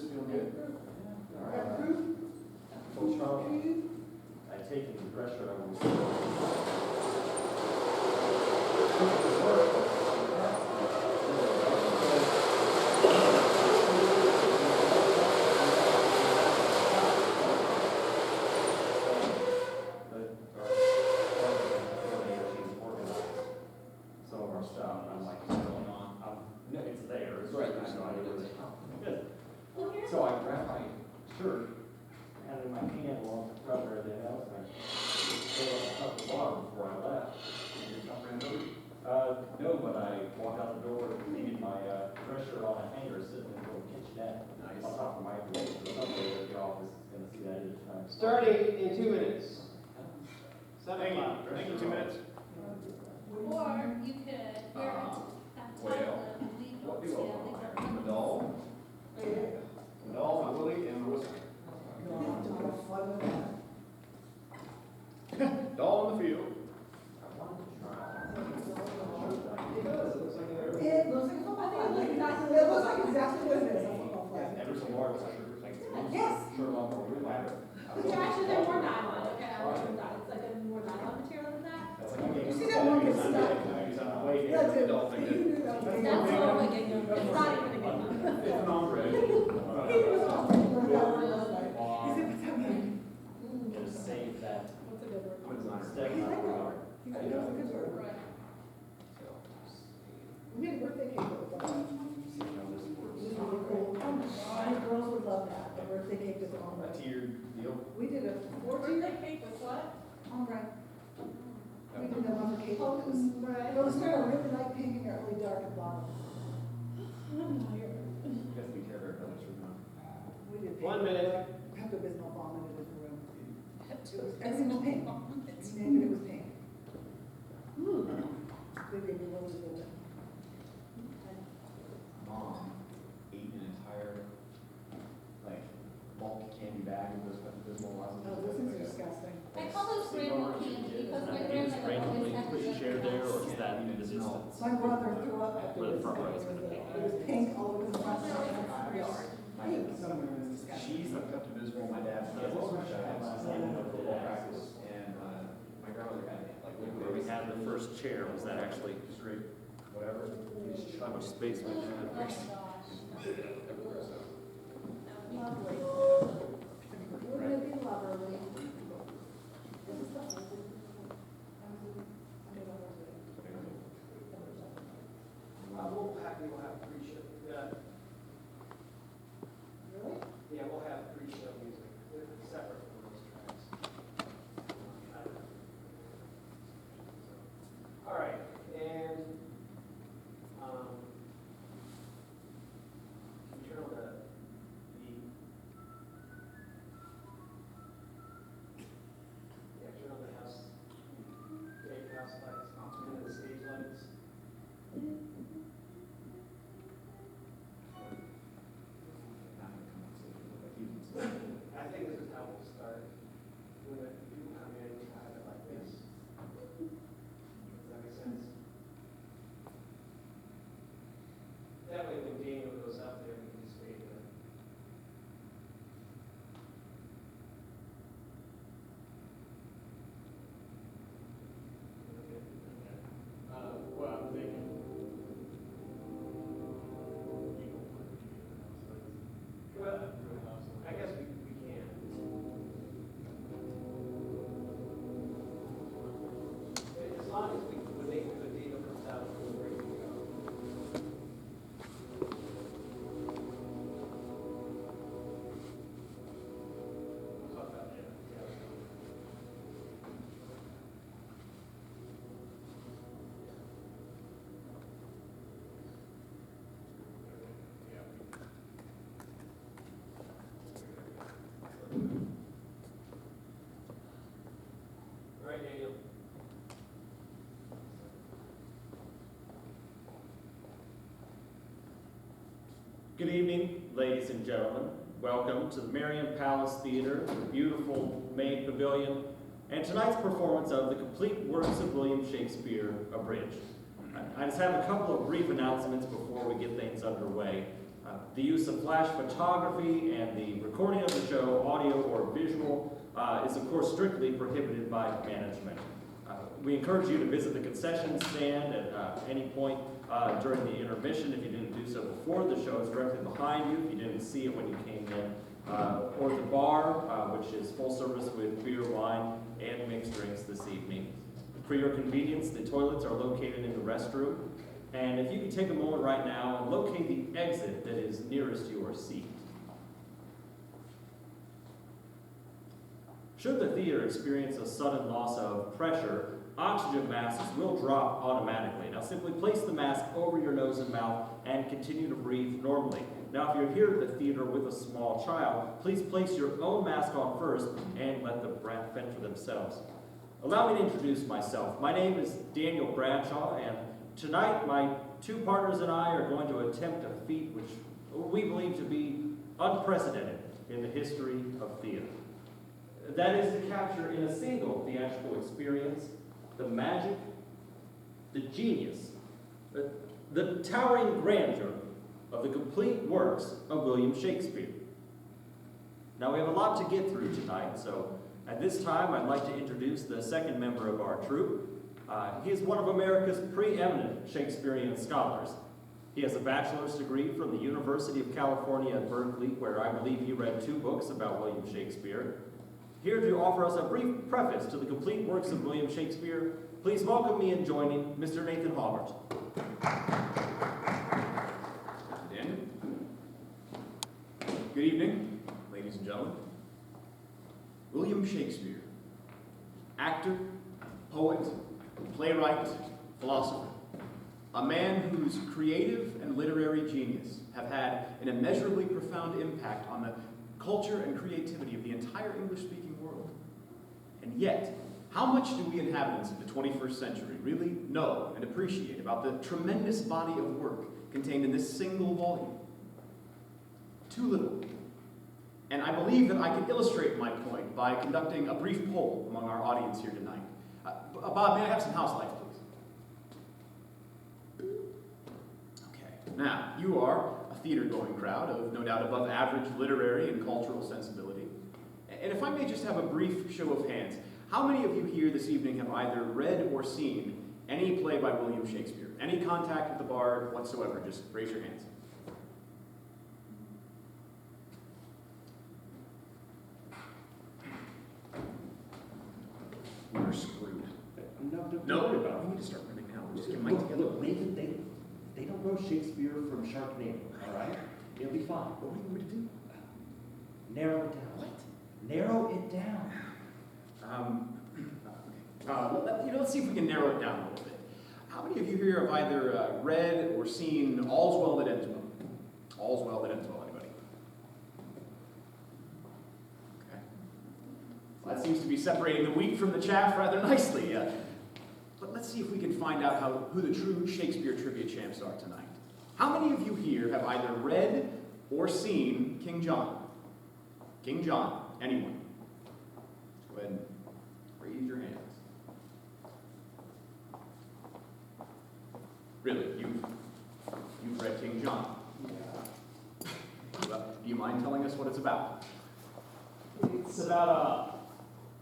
this feel good? All right. So Charles, I take it the pressure I was. Some of our stuff, I'm like, what's going on? No, it's there. It's right. I have no idea where it's from. Good. So I grab my shirt, had it in my hand along the front or everything else, and I filled up a cup of water before I left. Did your cup ran over? No, but I walked out the door, needed my dress shirt on a hanger sitting in the little kitchenette. Nice. On top of my plate, so somebody at the office is gonna see that each time. Starting in 2 minutes. 7 Thank o'clock. you. Thank you, 2 minutes. Or you could wear a Well, what do I want to hire? Madal? Madal, Willie, and Melissa. Doll in the field. I wanted to try. It does, it looks like an It looks like a football flag. It looks like exactly what it is, a football flag. Ever so large, like, Yes. shirt on or whatever. But actually, they're more nylon, okay, I like that, it's like a more nylon material than that. That's like You see that one gets stuck? Wait, That's it. Doll thing. You knew that. That's all like a, it's not even a good one. It's an ombre. He was all over that word last night. He said, what's happening? Gonna save that What's a good word? I'm a designer. step He's on like the that. art. He said, that was a good word. Right. We made a birthday cake with that. It was really cool. Oh my God, the girls would love that, the birthday cake with the A ombre. tiered deal. We did a Birthday cake with what? ombre. We did that on the cake. It was, Right. well, it started really light pink and got really dark at the bottom. I'm tired. You have to be careful of others, We did. 1 minute. Pepto-Bismol vomited in the room. Everything Everything was pink. We named it, it was pink. They gave me roses with it. Mom ate an entire, like, bulk candy bag of those Pepto-Bismol Oh, lozenges. those things are disgusting. I call those grandma candy because my grandmother always had to Share there, or is that in the distance? My brother threw up after Where the this. front row is. It was pink all over the front. Pink. She's a Pepto-Bismol, my dad. Yeah, what was that? Football practice, and my grandmother had like Where we had the first chair, was that actually just great, whatever. how much space we had? Oh my gosh. Lovely. Wouldn't it be lovely? We'll have pre-show. Really? Yeah, we'll have pre-show music, separate from those tracks. All right, and, we turn on turn on the house, big house lights, and the stage lights. I think this is how we'll start. When the people come in, we have it like this. Does that make sense? That way when Daniel goes up there, we can just wait there. Well, I'm thinking. Well, I guess we can. As long as when Daniel comes out, we're ready to go. We'll talk about that. All right, Daniel. Good evening, ladies and gentlemen. Welcome to the Marion Palace Theater, the beautiful main pavilion, and tonight's performance of the complete works of William Shakespeare abridged. I just have a couple of brief announcements before we get things underway. The use of flash photography and the recording of the show, audio or visual, is of course strictly prohibited by management. We encourage you to visit the concession stand at any point during the intermission if you didn't do so before. The show is directly behind you if you didn't see it when you came in. Or the bar, which is full service with beer, wine, and mixed drinks this evening. For your convenience, the toilets are located in the restroom. And if you could take a moment right now and locate the exit that is nearest your seat. Should the theater experience a sudden loss of pressure, oxygen masks will drop automatically. Now simply place the mask over your nose and mouth and continue to breathe normally. Now if you're here at the theater with a small child, please place your own mask on first and let the brat fend for themselves. Allow me to introduce myself. My name is Daniel Bradshaw, and tonight my two partners and I are going to attempt a feat which we believe to be unprecedented in the history of theater. That is to capture in a single theatrical experience the magic, the genius, the towering grandeur of the complete works of William Shakespeare. Now we have a lot to get through tonight, so at this time I'd like to introduce the second member of our troupe. He is one of America's preeminent Shakespearean scholars. He has a bachelor's degree from the University of California at Berkeley, where I believe he read 2 books about William Shakespeare. Here to offer us a brief preface to the complete works of William Shakespeare, please welcome me in joining Mr. Nathan Hawlert. Daniel. Good evening, ladies and gentlemen. William Shakespeare, actor, poet, playwright, philosopher, a man whose creative and literary genius have had an immeasurably profound impact on the culture and creativity of the entire English-speaking world. And yet, how much do we inhabitants of the 21st century really know and appreciate about the tremendous body of work contained in this single volume? Too little. And I believe that I can illustrate my point by conducting a brief poll among our audience here tonight. Bob, may I have some house lights, please? Okay. Now, you are a theater-going crowd of no doubt above average literary and cultural sensibility. And if I may just have a brief show of hands, how many of you here this evening have either read or seen any play by William Shakespeare? Any contact with the bard whatsoever? Just raise your hands. We're screwed. Don't worry about We need to start running now. We're just it. getting right together. Look, Nathan, they don't know Shakespeare from Sharknado, all right? It'll be fine. What do you want me to do? Narrow it down. What? Narrow it down. Let's see if we can narrow it down a little bit. How many of you here have either read or seen All's Well That Ends Well? All's Well That Ends Well, anybody? Okay. Well, that seems to be separating the wheat from the chaff rather nicely. But let's see if we can find out who the true Shakespeare trivia champs are tonight. How many of you here have either read or seen King John? King John, anyone? Go ahead and raise your hands. Really, you've read King John? Yeah. Well, do you mind telling us what it's about? It's about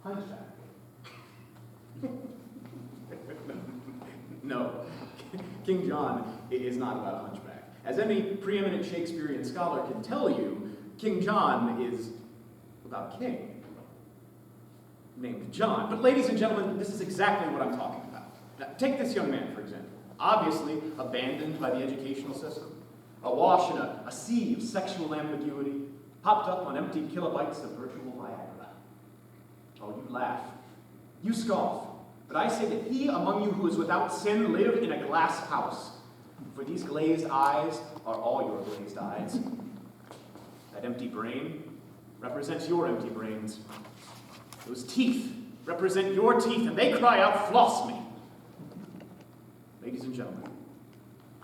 a hunchback. No, King John is not about a hunchback. As any preeminent Shakespearean scholar can tell you, King John is about a king named John. But ladies and gentlemen, this is exactly what I'm talking about. Now, take this young man, for example. Obviously abandoned by the educational system, awash in a sea of sexual ambiguity, hopped up on empty kilobytes of virtual Viagra. Oh, you laugh. You scoff. But I say that he among you who is without sin lived in a glass house. For these glazed eyes are all your glazed eyes. That empty brain represents your empty brains. Those teeth represent your teeth, and they cry out, "Floss me!" Ladies and gentlemen,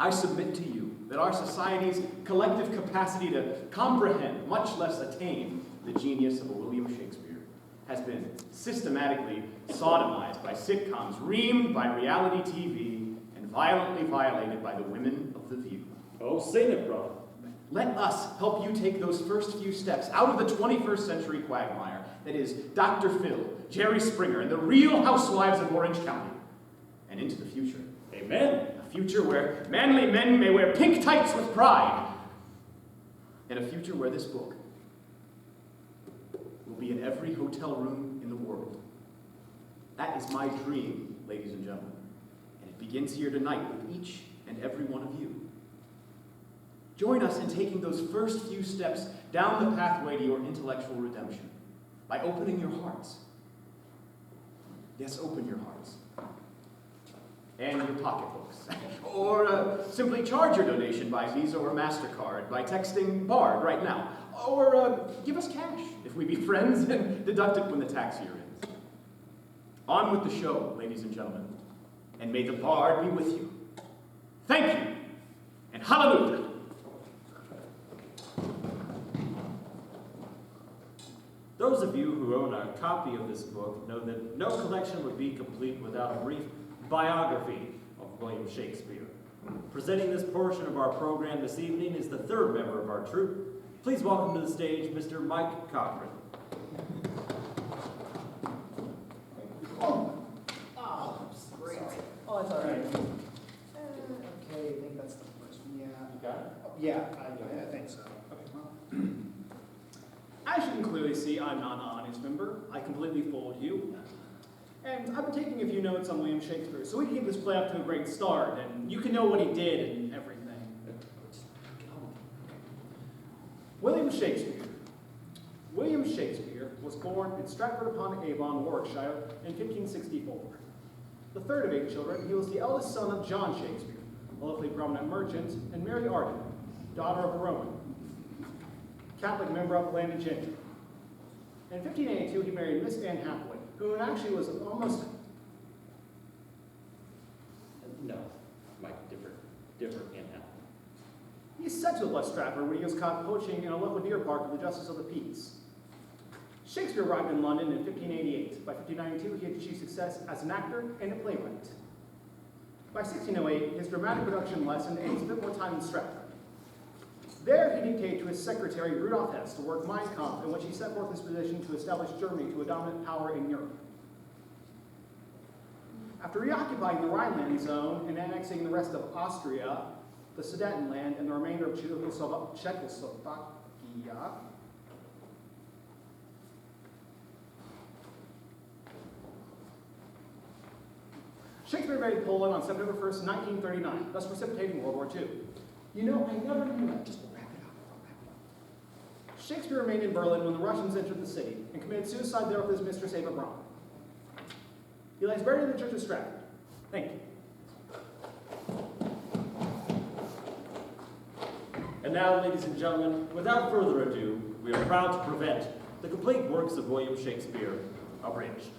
I submit to you that our society's collective capacity to comprehend, much less attain, the genius of a William Shakespeare has been systematically sodomized by sitcoms, reamed by reality TV, and violently violated by the women of The View. Oh, sing it, brother. Let us help you take those first few steps out of the 21st century quagmire that is Dr. Phil, Jerry Springer, and the real housewives of Orange County, and into the future. Amen. A future where manly men may wear pink tights with pride, and a future where this book will be in every hotel room in the world. That is my dream, ladies and gentlemen, and it begins here tonight with each and every one of you. Join us in taking those first few steps down the pathway to your intellectual redemption by opening your hearts. Yes, open your hearts. And your pocketbooks. Or simply charge your donation by Visa or MasterCard by texting BARD right now. Or give us cash if we be friends and deduct it when the tax year ends. On with the show, ladies and gentlemen. And may the BARD be with you. Thank you, and hallelujah. Those of you who own a copy of this book know that no collection would be complete without a brief biography of William Shakespeare. Presenting this portion of our program this evening is the third member of our troupe. Please welcome to the stage Mr. Mike Cochran. Great. Oh, that's all right. Okay, I think that's the first one, yeah. You got it? Yeah, I think so. As you can clearly see, I'm not an audience member. I completely fooled you. And I've been taking a few notes on William Shakespeare, so we can get this play up to a great start, and you can know what he did and everything. William Shakespeare. William Shakespeare was born in Stratford-upon-Avon, Warwickshire, in 1564. The third of 8 children, he was the eldest son of John Shakespeare, a locally prominent merchant, and Mary Arden, daughter of a Roman Catholic member of the landed gentry. In 1582, he married Miss Anne Hathaway, who actually was almost... No, Mike, different in half. He's said to have left Stratford when he was caught poaching in a local deer park with the Justice of the Peace. Shakespeare arrived in London in 1588. By 1592, he had achieved success as an actor and a playwright. By 1608, his dramatic production lessened and he spent more time in Stratford. There, he dictated to his secretary, Rudolf Hess, to work Mein Kampf, in which he set forth his position to establish Germany to a dominant power in Europe. After reoccupying the Rhineland zone and annexing the rest of Austria, the Sudetenland, and the remainder of Czechoslovakia, Shakespeare invaded Poland on September 1st, 1939, thus precipitating World War II. You know, I never knew that. Just wrap it up. Shakespeare remained in Berlin when the Russians entered the city and committed suicide there with his mistress, Eva Braun. He lies buried in the Church of Stratford. Thank you. And now, ladies and gentlemen, without further ado, we are proud to present the complete works of William Shakespeare, abridged.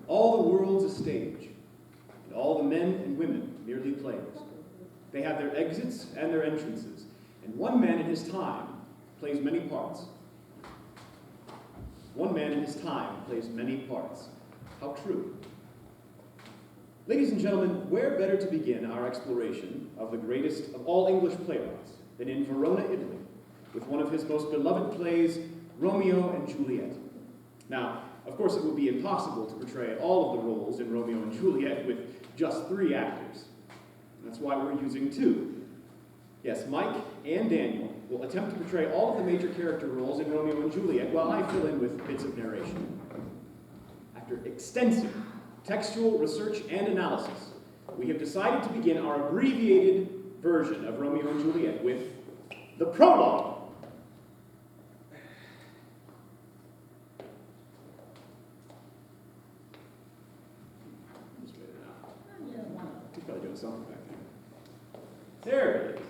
All the world's a stage, and all the men and women merely players. They have their exits and their entrances, and one man in his time plays many parts. One man in his time plays many parts. How true. Ladies and gentlemen, where better to begin our exploration of the greatest of all English playwrights than in Verona, Italy, with one of his most beloved plays, Romeo and Juliet. Now, of course, it would be impossible to portray all of the roles in Romeo and Juliet with just 3 actors. That's why we're using 2. Yes, Mike and Daniel will attempt to portray all of the major character roles in Romeo and Juliet while I fill in with bits of narration. After extensive textual research and analysis, we have decided to begin our abbreviated version of Romeo and Juliet with the prologue. He's probably doing something back there. There it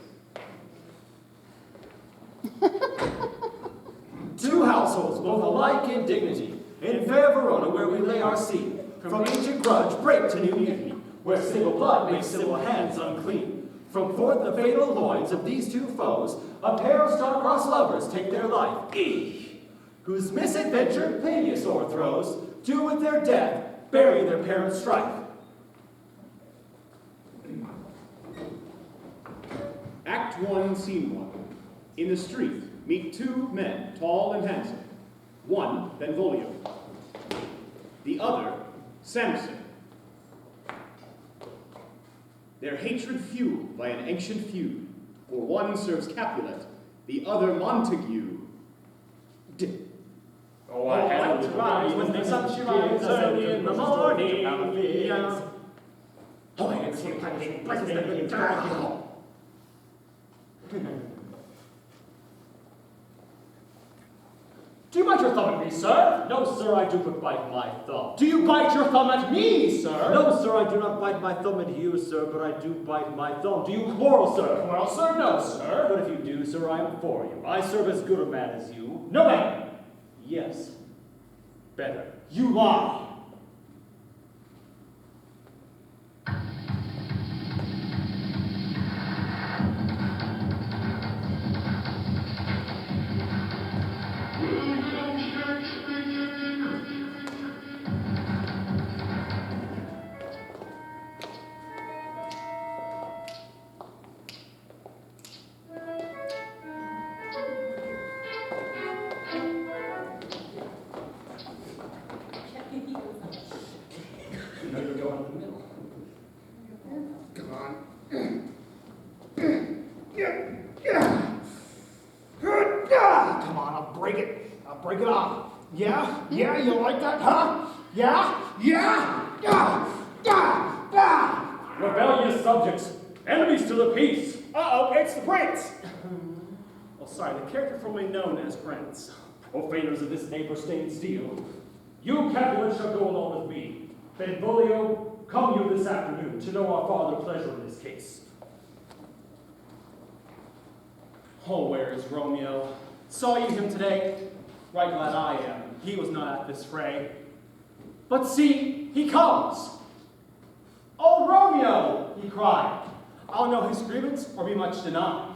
is. Two households, both alike in dignity, in fair Verona, where we lay our seed, from ancient grudge break to new mutiny, where civil blood makes civil hands unclean. From forth the fatal loins of these two foes, a pair of star-crossed lovers take their life, each, whose misadventure Peleus o'erthrows, do with their death bury their parents' strife. Act 1, Scene 1. In the street, meet two men, tall and handsome. One, Benvolio. The other, Samson. Their hatred fueled by an ancient feud, for one serves Capulet, the other Montague. Oh, I had to rise when the sun shines early in the morning. Yeah. Oh, I had seen it breakfast that good down. Do you bite your thumb at me, sir? No, sir, I do but bite my thumb. Do you bite your thumb at me, sir? No, sir, I do not bite my thumb at you, sir, but I do bite my thumb. Do you quarrel, sir? Quarrel, sir? No, sir. But if you do, sir, I am for you. I serve as good a man as you. No, man. Yes. Better. You lie. You know you're going in the middle. Come on. Come on, I'll break it. I'll break it off. Yeah? Yeah, you like that, huh? Yeah? Yeah? Rebellious subjects, enemies to the peace. Uh-oh, it's the prince. Oh, sorry, the character formerly known as Prince. Profaners of this neighbor-stained steel. You, Capulet, shall go along with me. Benvolio, come you this afternoon to know our farther pleasure in this case. Oh, where is Romeo? Saw you him today? Right glad I am. He was not at this fray. But see, he comes. Oh, Romeo, he cried. I'll know his grievance or be much denied.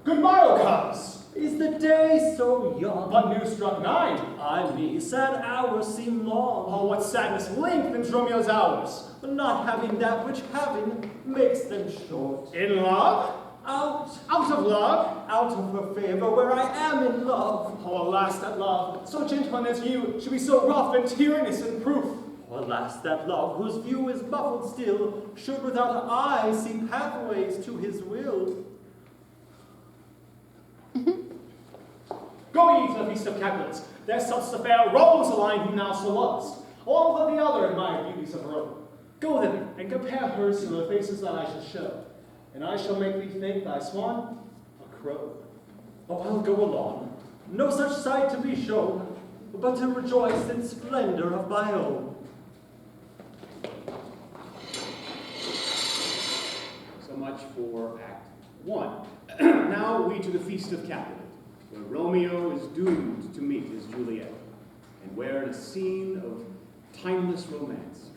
Good morrow comes. Is the day so young? But news struck 9. Ay me, sad hours seem long. Oh, what sadness lengthens Romeo's hours. Not having that which having makes them short. In love? Out of love? Out of her favor where I am in love. Oh, alas, that love, so gentleman as you, should be so rough and tyrannous in proof. Alas, that love, whose view is muffled still, should without eyes see pathways to his will. Go ye to the feast of Capulets. There such the fair Rosaline who now so loves. All of the other admired beauties of her own. Go thither, and compare hers to the faces that I shall show. And I shall make thee think thy swan a crow. Oh, I'll go along. No such sight to be shown, but to rejoice in splendor of my own. So much for Act 1. Now we to the Feast of Capulet, where Romeo is doomed to meet his Juliet, and where in a scene of timeless romance,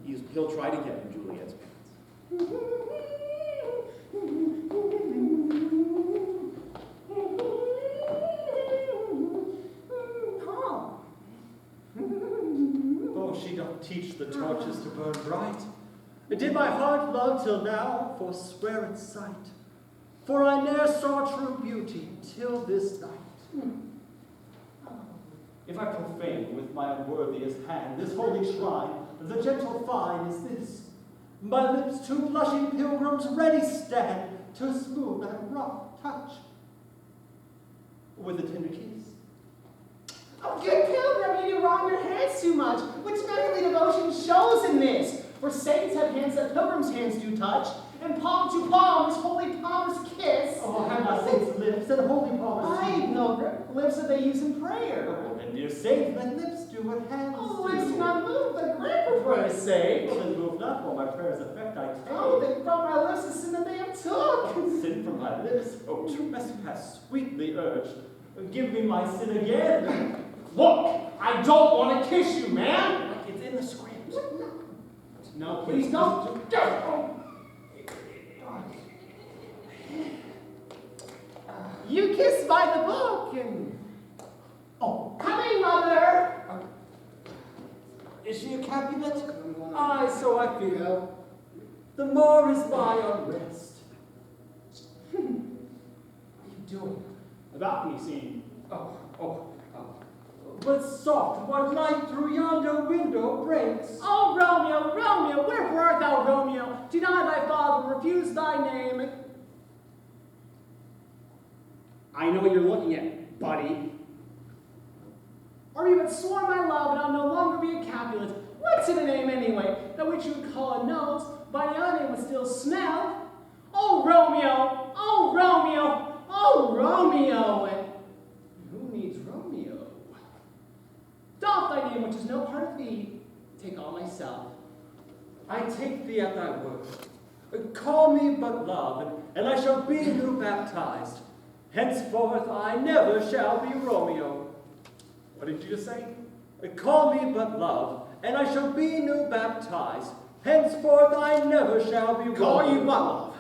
he'll try to get in Juliet's pants. Oh, she doth teach the torches to burn bright. Did my heart love till now forswear its sight? For I ne'er saw true beauty till this night. If I profane with my unworthiest hand this holy shrine, the gentle fine is this. My lips two blushing pilgrims ready stand to smooth that rough touch with a tender kiss. Oh, good pilgrim, you do wrong your hands too much. Which manly devotion shows in this? For saints have hands that pilgrims' hands do touch, and palm to palm is holy palm's kiss. Oh, have my saints' lips and holy palms. I know lips that they use in prayer. Oh, then, dear saint, let lips do what hands Oh, do. lips do not move, but grip for prayer's sake. Well, then move not, for my prayer's effect I take. Oh, then from my lips is sin that they have my lips, oh, trespass sweetly urged. Give me my sin again. Look, I don't want to kiss you, man. It's in the script. No, please don't. You kiss by the book and... Oh, coming, mother! Is she a Capulet? Aye, so I feel. The more is my unrest. What are you doing? A balcony scene. Oh. But soft, what light through yonder window breaks. Oh, Romeo, Romeo, wherefore art thou, Romeo? Deny thy father, refuse thy name. I know what you're looking at, buddy. Or you had sworn my love and I'll no longer be a Capulet. What's in a name anyway? That which you would call a nose, by the other name would still smell. Oh, Romeo, oh, Romeo, oh, Romeo. And who needs Romeo? Doff thy name, which is no part of thee. Take all myself. I take thee at thy word. Call me but love, and I shall be new baptized. Henceforth I never shall be Romeo. What did you just say? Call me but love, and I shall be new baptized. Henceforth I never shall be Romeo. Call you what, love?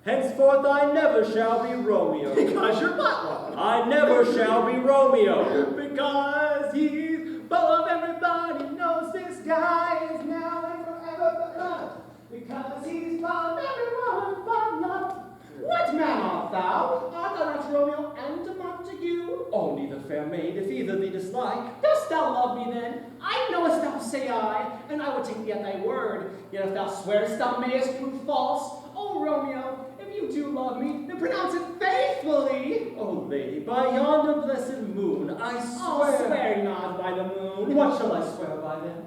Henceforth I never shall be Romeo. Because you're what, love? I never shall be Romeo. Because he's above everybody knows this guy is now and forever but love. Because he's above everyone but love. What man art thou? Art thou not Romeo and a Montague? Only the fair maid, if either thee dislike. Dost thou love me then? I know as thou say I, and I would take thee at thy word. Yet if thou swearest, thou mayest prove false. Oh, Romeo, if you do love me, then pronounce it faithfully. Oh, lady, by yonder blessed moon, I Oh, swear. swear not by the moon. What shall I swear by then?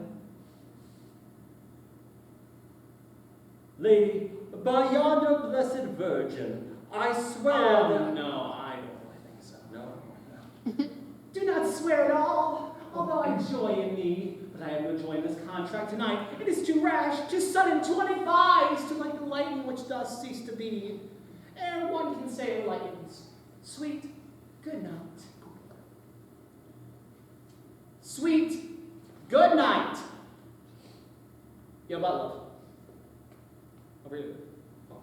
Lady, by yonder blessed Virgin, I swear that... Oh, no, I don't really think so. No. Do not swear at all, although I joy in thee. But I have no joy in this contract tonight. It is too rash, too sudden, too unadvised, too like the lightning which does cease to be. Ere one can say it lightens. Sweet, good night. Sweet, good night. Yo, love. Over here. Oh.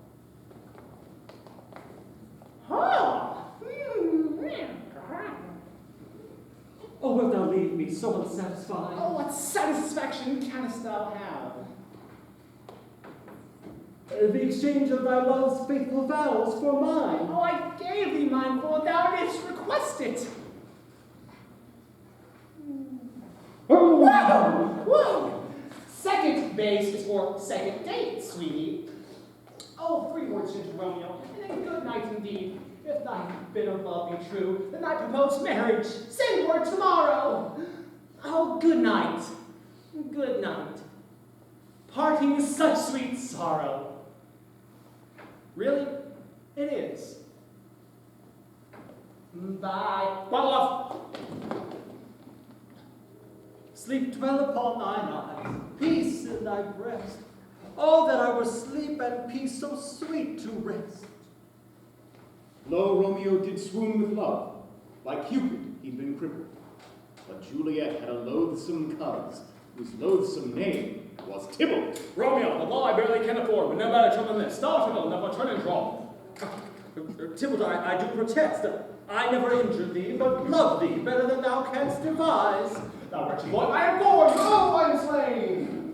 Oh, wilt thou leave me so unsatisfied? Oh, what satisfaction canst thou have? The exchange of thy love's faithful vows for mine. Oh, I gave thee mine, for thou didst request it. Whoa! Whoa! Second base is for second date, sweetie. Oh, 3 words to Romeo, and then good night indeed. If thy bid of love be true, then thy proposed marriage. Send word tomorrow. Oh, good night. Good night. Parting is such sweet sorrow. Really? It is. Bye. Bye, love. Sleep dwell upon thine eyes, peace in thy breast. Oh, that I were sleep and peace so sweet to rest. Lo, Romeo did swoon with love. Like Cupid, he'd been crippled. But Juliet had a loathsome cuz, whose loathsome name was Tybalt. Romeo, the law I barely can afford, but no better term than this. Thou, Tybalt, never turn and draw. Tybalt, I do protest. I never injured thee, but love thee better than thou canst devise. Thou wretched boy, I am born, oh, I am slain.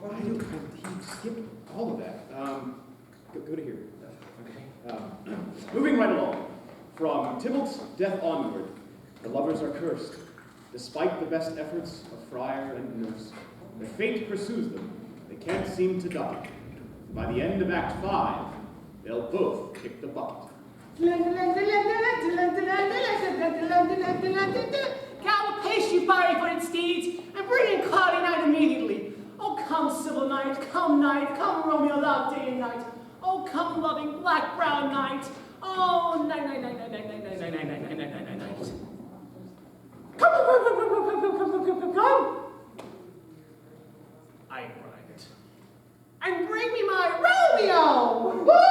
What did I do? He skipped all of that. Go to here. Okay. Moving right along. From Tybalt's death onward, the lovers are cursed. Despite the best efforts of friar and nurse, their fate pursues them. They can't seem to die. By the end of Act 5, they'll both kick the bucket. Pace you fiery-footed steeds, and bring in cloudy night immediately. Oh, come, civil night, come, Romeo, thou day and night. Oh, come, loving black-brown night. Oh, night. Come. I grind. And bring me my Romeo! Woo!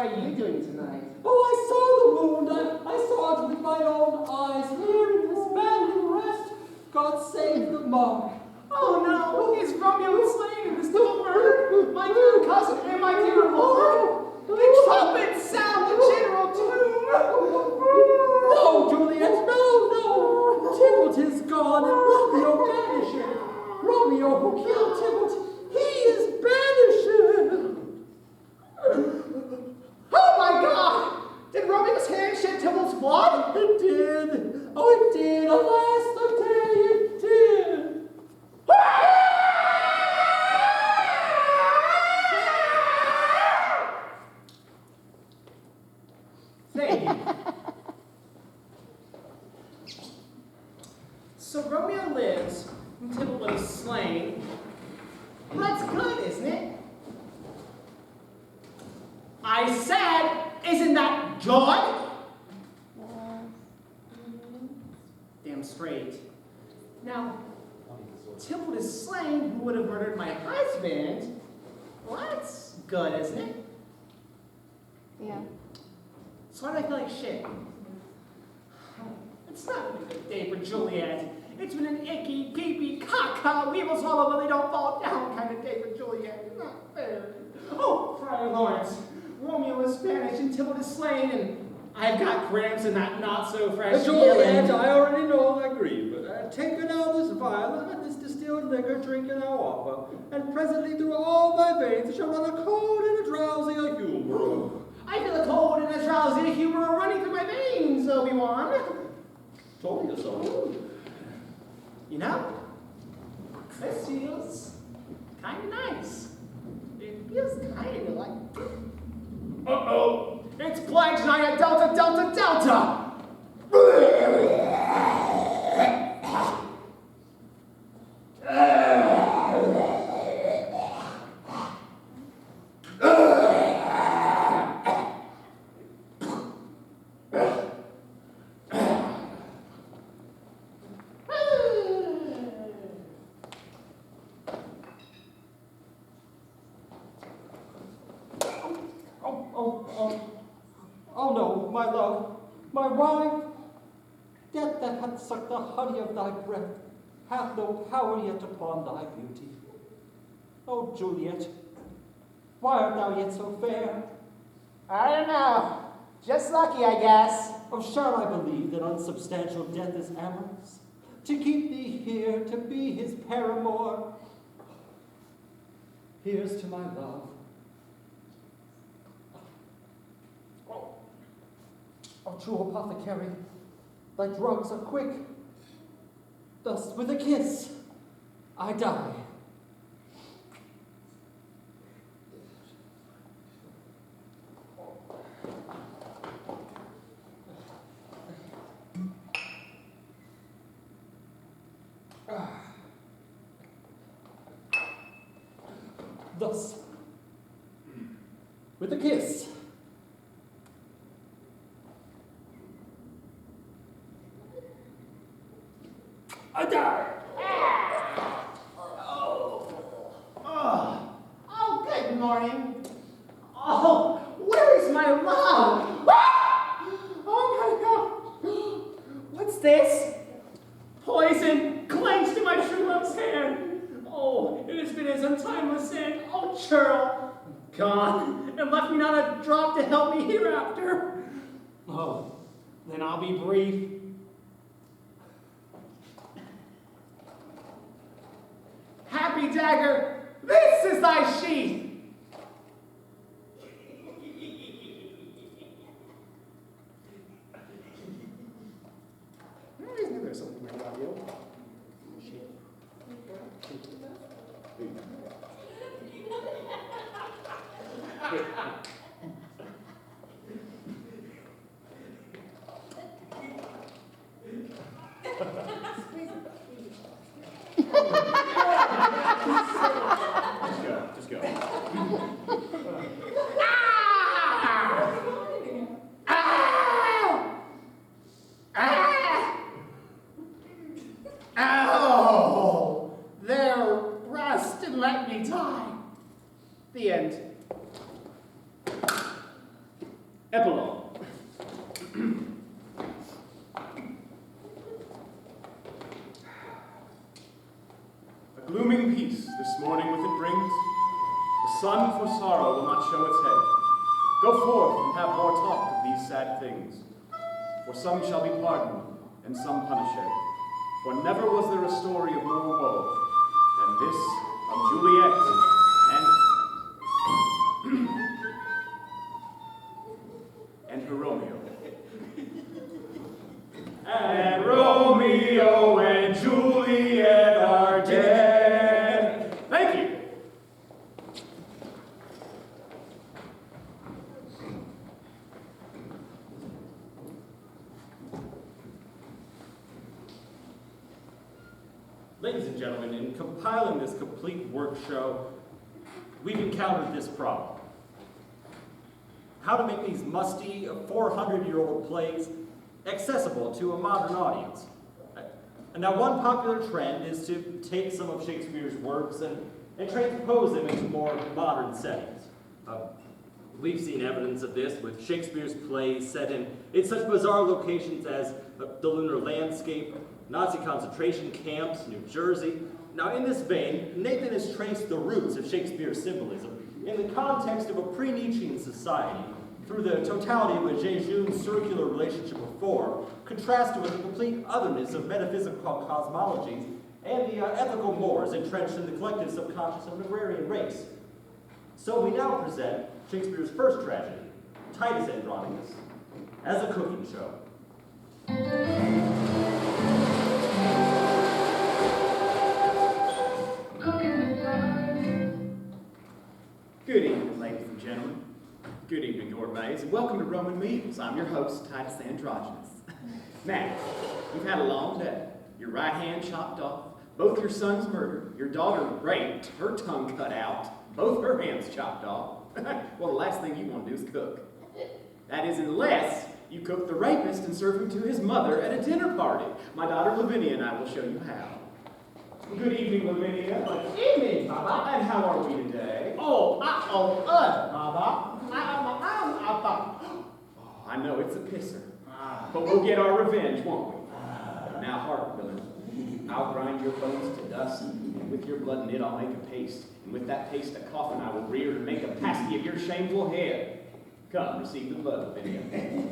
What are you doing tonight? Oh, I saw the wound. I saw it with my own eyes. Here in this manly rest, God save the monk. Oh no, it's Romeo slain in the still murder. My dear cousin and my dear lord. The trumpets sound the general doom. No, Juliet, no. Tybalt is gone and Romeo banished. Romeo who killed Tybalt, he is banished. Oh my God! Did Romeo's hand shed Tybalt's blood? It did. Oh, it did. Alas, the day it did. Thank you. So Romeo lives, and Tybalt is slain. Well, that's good, isn't it? I said, isn't that good? Damn straight. Now, Tybalt is slain, who would have murdered my husband. Well, that's good, isn't it? Yeah. So why do I feel like shit? It's not been a good day for Juliet. It's been an icky, peepee, caca, weevil swallow but they don't fall down kind of day for Juliet. It's not fair. Oh, Friar Lawrence. Romeo is banished and Tybalt is slain, and I've got cramps in that not-so-fresh Juliet, feeling. I already know thy grief. Take now this vial and this distilled liquor, drink in our offer, and presently through all thy veins shall run a cold and a drowsy a humor. I feel a cold and a drowsy humor running through my veins, Obi-Wan. Told you so. You know, this feels kind of nice. It feels kind of like... Uh-oh! It's Plague Giant Delta Delta Delta! Oh no, my love, my wife, death that hath sucked the honey of thy breath, hath no power yet upon thy beauty. Oh, Juliet, why art thou yet so fair? I don't know. Just lucky, I guess. Oh, shall I believe that unsubstantial death is amorous? To keep thee here, to be his paramour? Here's to my love. Oh, true apothecary, thy drugs are quick. Thus, with a kiss, I die. Thus, with a kiss, I die. Oh, good morning. Oh, where is my love? Oh my God. What's this? Poison clenched in my true love's hand. Oh, it has been his untimely sin. Oh, churl. Gone, and left me not a drop to help me hereafter. Oh, then I'll be brief. Happy dagger, this is thy sheath. Isn't there something right about you? Just go. Ow! There, rest and let me die. The end. Epilogue. A glooming peace this morning with it brings. The sun for sorrow will not show its head. Go forth and have more talk of these sad things. For some shall be pardoned, and some punished. For never was there a story of more woe than this of Juliet and her Romeo. And Romeo and Juliet are dead. Thank you. Ladies and gentlemen, in compiling this complete work show, we've encountered this problem. How to make these musty 400-year-old plays accessible to a modern audience. And now one popular trend is to take some of Shakespeare's works and transpose them into more modern settings. We've seen evidence of this with Shakespeare's plays set in such bizarre locations as the lunar landscape, Nazi concentration camps, New Jersey. Now in this vein, Nathan has traced the roots of Shakespeare's symbolism in the context of a pre-Nietzschean society through the totality of a Jejune circular relationship of form, contrasted with the complete otherness of metaphysical cosmologies and the ethical mores entrenched in the collective subconscious of an agrarian race. So we now present Shakespeare's first tragedy, Titus Andronicus, as a cooking show. Good evening, ladies and gentlemen. Good evening, gourmets, and welcome to Roman Meals. I'm your host, Titus Andronicus. Now, you've had a long day. Your right hand chopped off, both your sons murdered, your daughter raped, her tongue cut out, both her hands chopped off. Well, the last thing you want to do is cook. That is, unless you cook the rapist and serve him to his mother at a dinner party. My daughter Lavinia and I will show you how. Good evening, Lavinia. Good evening, Baba. And how are we today? Oh, Baba. Oh, I know, it's a pisser. But we'll get our revenge, won't we? Now, hark, villain. I'll grind your bones to dust, and with your blood in it I'll make a paste. And with that paste a coffin I will rear and make a pasty of your shameful head. Come, receive the blood, Lavinia.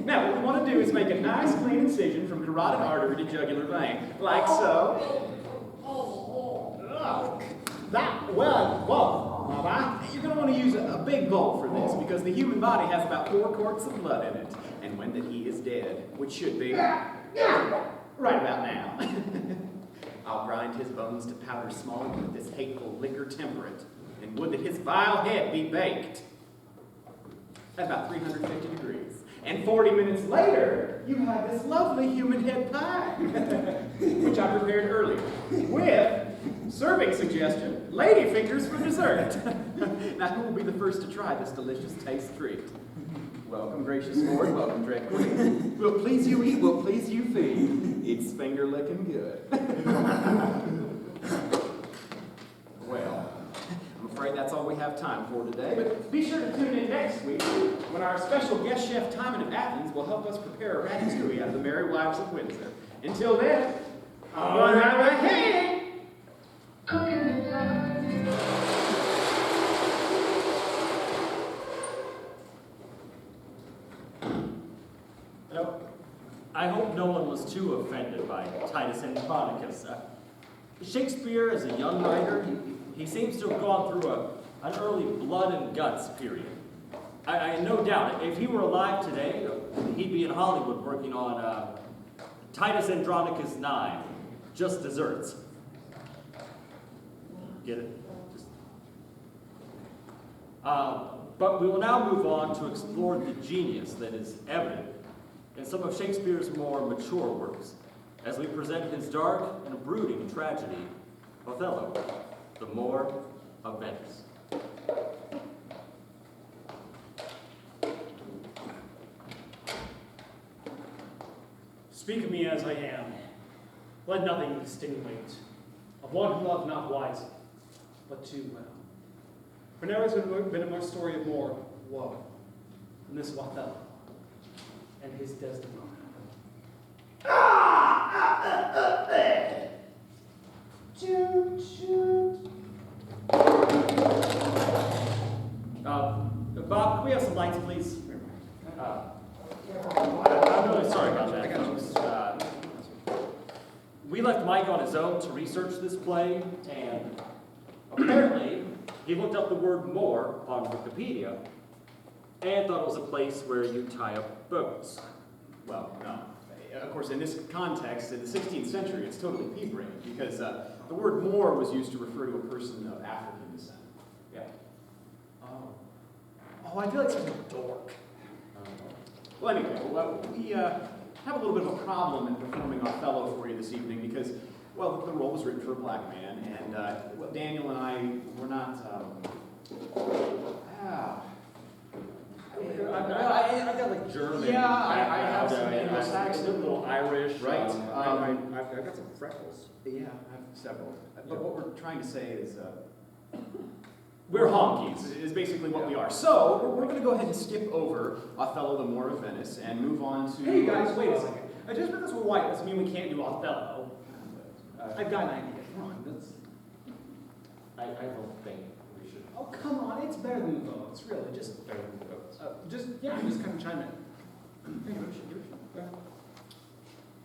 Now, what we want to do is make a nice clean incision from carotid artery to jugular vein, like so. Baba. You're going to want to use a big bowl for this, because the human body has about 4 quarts of blood in it. And when that he is dead, which should be right about now, I'll grind his bones to powder small and with this hateful liquor temperate, and would that his vile head be baked at about 350 degrees. And 40 minutes later, you have this lovely human head pie, which I prepared earlier, with serving suggestion, lady fingers for dessert. Now, who will be the first to try this delicious taste treat? Welcome, gracious Lord. Welcome, Drake Queen. We'll please you eat, we'll please you feed. It's finger licking good. Well, I'm afraid that's all we have time for today, but be sure to tune in next week when our special guest chef, Timon of Athens, will help us prepare a ratatouille out of the Merry Wives of Windsor. Until then, on our head! I hope no one was too offended by Titus Andronicus. Shakespeare, as a young writer, he seems to have gone through an early blood and guts period. I no doubt, if he were alive today, he'd be in Hollywood working on Titus Andronicus 9, just desserts. Get it? But we will now move on to explore the genius that is evident in some of Shakespeare's more mature works, as we present his dark and brooding tragedy, Othello, the Moor of Venice. Speak of me as I am. Let nothing extenuate of one who loved not wisely, but too well. For never has been a more story of more woe than this of Othello. and his Desdemona. Shoot, shoot. Bob, can we have some lights, please? I'm really sorry about that, folks. We left Mike on his own to research this play, and apparently he looked up the word more on Wikipedia and thought it was a place where you tie up boats. Well, no. Of course, in this context, in the 16th century, it's totally pea-brained because the word Moor was used to refer to a person of African descent. Yeah. Oh, I feel like such a dork. Well, anyway, we have a little bit of a problem in performing Othello for you this evening because, well, the role was written for a black man, and well, Daniel and I were not. I got like German. Yeah, I have some a little Irish. Right. I've got some freckles. Yeah, I have several. But what we're trying to say is, We're honkies. is basically what we are. So we're going to go ahead and skip over Othello, the Moor of Venice, and move on to. Hey guys, wait a second. Just because we're white doesn't mean we can't do Othello. I've got an idea. Come on, I don't think we should. Oh, come on, it's better than the votes, really. Just kind of chime in. Hey, give it a shot.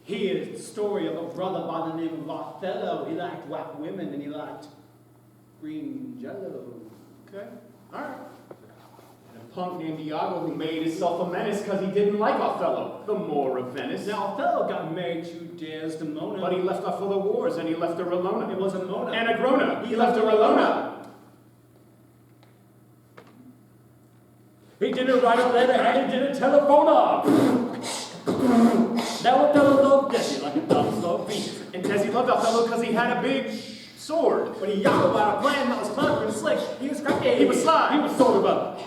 He is the story of a brother by the name of Othello. He liked white women and he liked green jello. Okay, all right. And a punk named Iago who made himself a menace because he didn't like Othello, the Moor of Venice. Now, Othello got married to Desdemona. But he left off for the wars and he left her alone. It was a Mona. And a Grona. He left her alone. He didn't write a letter and he didn't telephone up. Now Othello loved Desi like a dog's love beef. And Desi loved Othello because he had a big sword. But he yelled about a plan that was clever and slick. He was crafty. He was sly. He was sort of a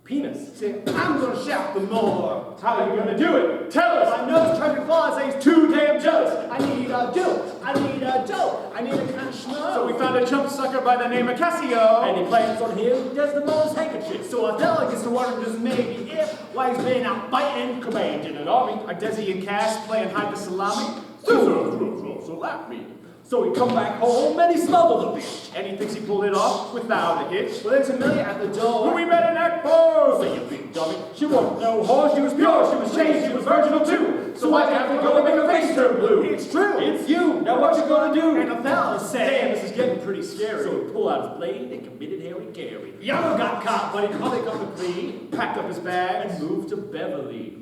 penis. Say, I'm gonna shout the more. How are you going to do it? Tell us. My nose treasure claws, he's too damn jealous. I need a dough. I need a dough. I need a kind of schmo. So we found a chump sucker by the name of Cassio. And he plans on him Desdemona's handkerchief. So Othello gets to wonder just maybe if, while he's been out fighting, Commanding an army. Are Desi and Cass playing hide the salami? So laugh me. So he come back home and he smuggled the bitch. And he thinks he pulled it off without a hitch. well, there's Amelia at the door. Who we met in Act 4. Say, you big dummy. She wasn't no whore, she was pure, she was chaste, she was virginal too. So why'd you have to go and make her face turn blue? It's true. It's you. Now what you gonna do? And Othello said, Damn, this is getting pretty scary. So he pulled out his blade and committed Harry Carey. Iago got caught, but he probably got the plea. Packed up his bags. And moved to Beverly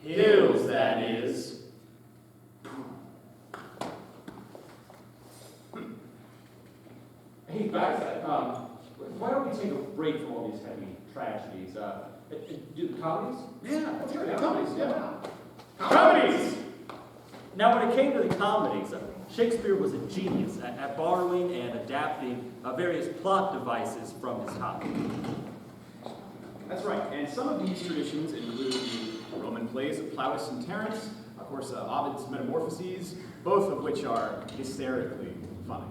Hills, that is. Hey guys, why don't we take a break from all these heavy tragedies? Do the comedies? Yeah, sure, yeah, comedies, yeah. Comedies! Now, when it came to the comedies, Shakespeare was a genius at borrowing and adapting various plot devices from his time. That's right, and some of these traditions include the Roman plays of Plautus and Terence, of course, Ovid's Metamorphoses, both of which are hysterically funny.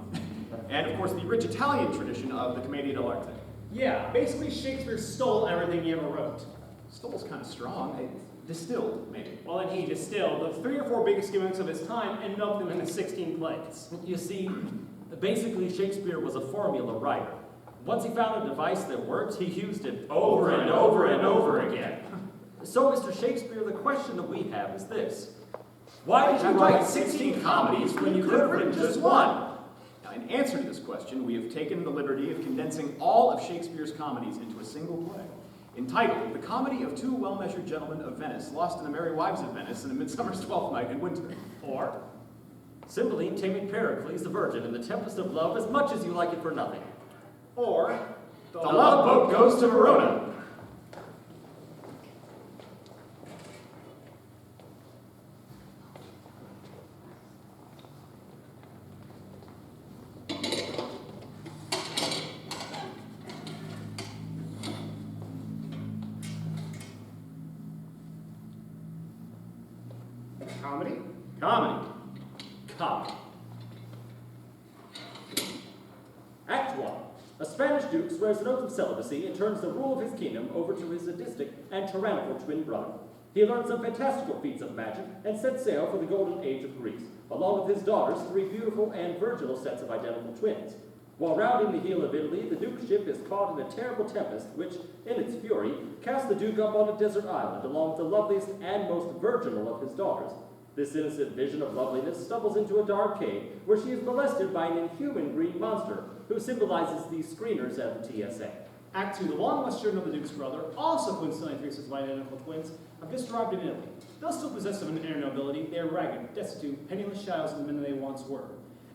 And of course, the rich Italian tradition of the Commedia dell'arte. Yeah, basically Shakespeare stole everything he ever wrote. Stole's kind of strong. Distilled, maybe. Well, and he distilled the 3 or 4 biggest gimmicks of his time and milked them into 16 plays. You see, basically Shakespeare was a formula writer. Once he found a device that worked, he used it over and over and over again. So, Mr. Shakespeare, the question that we have is this. Why did you write 16 comedies when you could have written just one? Now, in answer to this question, we have taken the liberty of condensing all of Shakespeare's comedies into a single play, entitled The Comedy of Two Well-Measured Gentlemen of Venice, Lost in the Merry Wives of Venice, and A Midsummer's Twelfth Night in Winter. Or, Cymbeline taming Pericles the Virgin in the Tempest of Love as much as you like it for nothing. Or, The Love Boat Goes to Verona. comedy? Comedy. Comedy. Act 1. A Spanish duke swears an oath of celibacy and turns the rule of his kingdom over to his sadistic and tyrannical twin brother. He learned some fantastical feats of magic and set sail for the golden age of Greece, along with his daughters, 3 beautiful and virginal sets of identical twins. While rounding the heel of Italy, the Duke's ship is caught in a terrible tempest, which, in its fury, casts the Duke up on a desert island, along with the loveliest and most virginal of his daughters. This innocent vision of loveliness stumbles into a dark cave, where she is molested by an inhuman green monster, who symbolizes the screeners at the TSA. Act 2, the long lost children of the Duke's brother, also coincidentally 3 sets of identical twins, have just arrived in Italy. Though still possessed of an inner nobility, they are ragged, destitute, penniless shadows of the men they once were.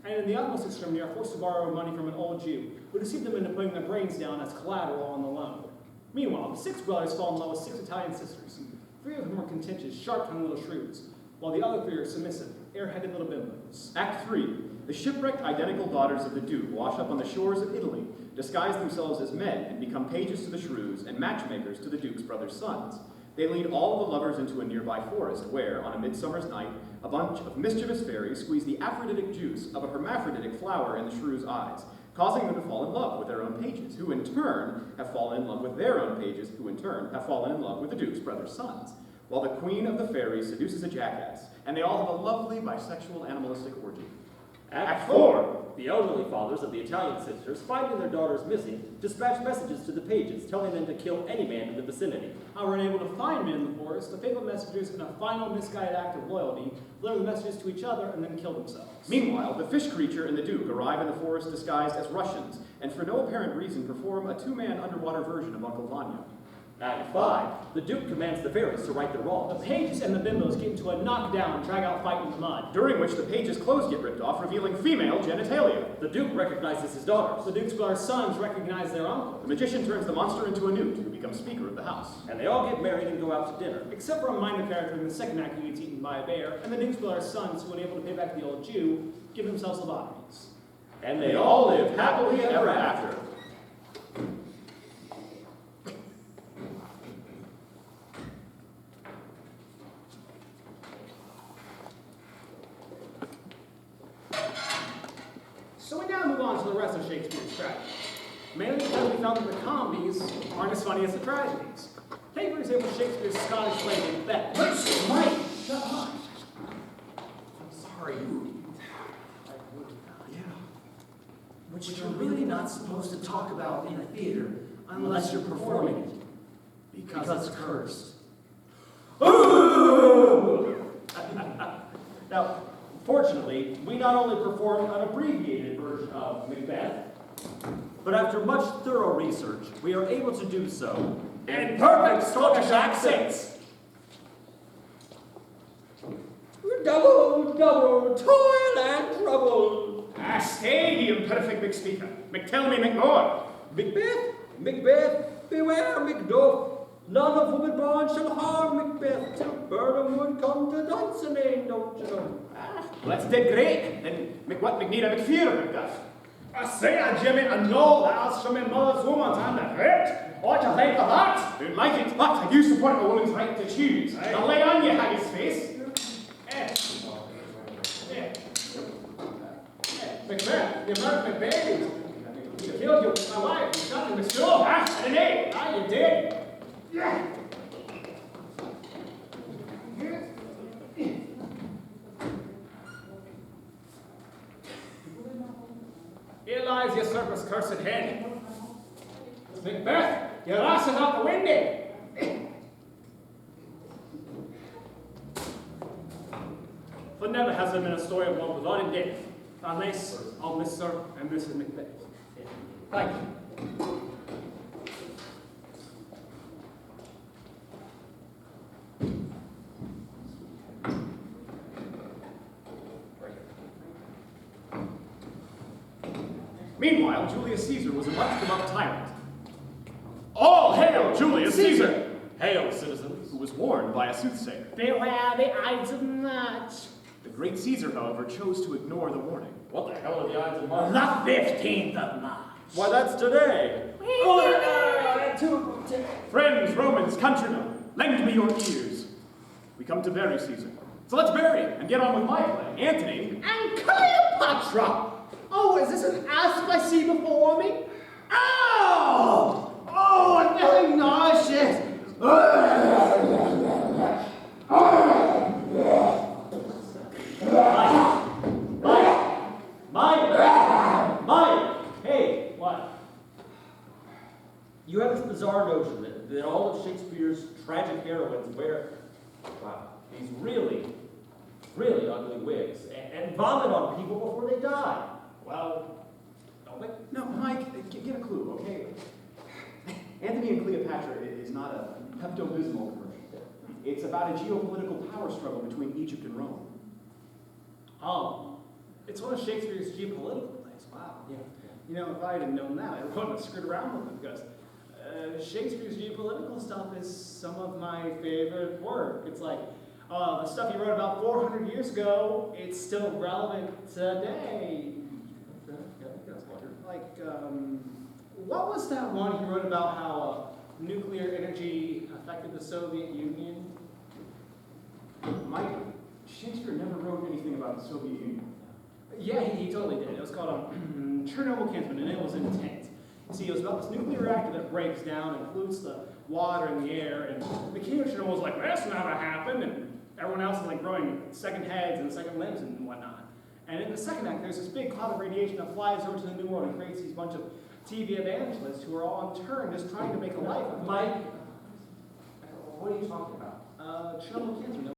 And in the utmost extremity are forced to borrow money from an old Jew, who deceived them into putting their brains down as collateral on the loan. Meanwhile, the 6 brothers fall in love with 6 Italian sisters. 3 of whom are contentious, sharp-tongued little shrews, while the other 3 are submissive, air-headed little bimbos. Act 3. The shipwrecked identical daughters of the Duke wash up on the shores of Italy, disguise themselves as men, and become pages to the shrews and matchmakers to the Duke's brothers' sons. They lead all the lovers into a nearby forest where, on a midsummer's night, a bunch of mischievous fairies squeeze the aphrodisiac juice of a hermaphroditic flower in the shrew's eyes, causing them to fall in love with their own pages, who in turn have fallen in love with their own pages, who in turn have fallen in love with the Duke's brothers' sons, while the queen of the fairies seduces a jackass, and they all have a lovely bisexual animalistic orgy. Act 4. The elderly fathers of the Italian sisters, finding their daughters missing, dispatch messages to the pages, telling them to kill any man in the vicinity. However, unable to find men in the forest, the faithful messengers, in a final misguided act of loyalty, deliver the messages to each other and then kill themselves. Meanwhile, the fish creature and the Duke arrive in the forest disguised as Russians, and for no apparent reason perform a 2-man underwater version of Uncle Vanya. Act 5. The Duke commands the fairies to right their The wrongs. pages and the bimbos get into a knockdown, drag-out fight in the mud. During which the pages' clothes get ripped off, revealing female genitalia. The Duke recognizes his daughters, The Duke's brothers' sons recognize their uncle, The magician turns the monster into a newt, who becomes speaker of the house. and they all get married and go out to dinner. except for a minor character in the second act who gets eaten by a bear, and the Duke's brothers' sons, who, unable to pay back the old Jew, give themselves lobotomies. And they all live happily ever after. So we now move on to the rest of Shakespeare's tragedies. Mainly because we found that the comedies aren't as funny as the tragedies. Take, for example, Shakespeare's Scottish play Macbeth. Mike, shut up. I'm sorry. Yeah. Which you're really not supposed to talk about in a theater unless you're performing it. Because it's cursed. Now, fortunately, we not only performed an abbreviated version of Macbeth, but after much thorough research, we are able to do so in perfect Scottish accents. Double, double, toil and trouble. Stay, you imperfect big speaker. Tell me more. Macbeth, Macbeth, beware Macduff. None of woman born shall harm Macbeth till Burnham would come to Dunsinane, don't you know? Well, that's dead great. Then what McNeed and McFear Macduff? I say, Jimmy, I know that's from my mother's woman's hand of hurt. What do you think of that? Don't like it, but I do support a woman's right to choose. Now lay on you, haggis face. Macbeth, you murdered my baby. You killed you, my wife, you shot in the school. I didn't. You did. Yeah. Here lies your serpent's cursed head. Macbeth, your ass is out the window. For never has there been a story of one without a death, unless of Mr. and Mrs. Macbeth. Thank you. Meanwhile, Julius Caesar was a much-beloved tyrant. All hail Julius Caesar! Hail, citizens. Who was warned by a soothsayer. Beware the Ides of March. The great Caesar, however, chose to ignore the warning. What the hell are the Ides of March? The 15th of March. Why, that's today. Friends, Romans, countrymen, lend me your ears. We come to bury Caesar. So let's bury and get on with my play. Antony. And Cleopatra! Oh, is this an asp I see before me? Oh! Oh, I'm feeling nauseous! all of Shakespeare's tragic heroines wear, wow, these really, really ugly wigs and vomit on people before they die. Well, don't they? No, Mike, get a clue, okay? Anthony and Cleopatra is not a Pepto-Bismol commercial. It's about a geopolitical power struggle between Egypt and Rome. Oh, it's one of Shakespeare's geopolitical plays. Wow. Yeah. You know, if I had known that, I wouldn't have screwed around with it because Shakespeare's geopolitical stuff is some of my favorite work. It's like the stuff he wrote about 400 years ago, it's still relevant today. Like, what was that one he wrote about how nuclear energy affected the Soviet Union? Mike, Shakespeare never wrote anything about the Soviet Union. Yeah, he totally did. It was called Chernobyl Kinsman, and it was intense. You see, it was about this nuclear reactor that breaks down and pollutes the water and the air, and the king of Chernobyl was like, that's never happened, and everyone else is like growing second heads and second limbs and whatnot. And in the second act, there's this big cloud of radiation that flies over to the New World and creates these bunch of TV evangelists who are all in turn just trying to make a life of Mike, what are you talking about? Chernobyl Kinsman.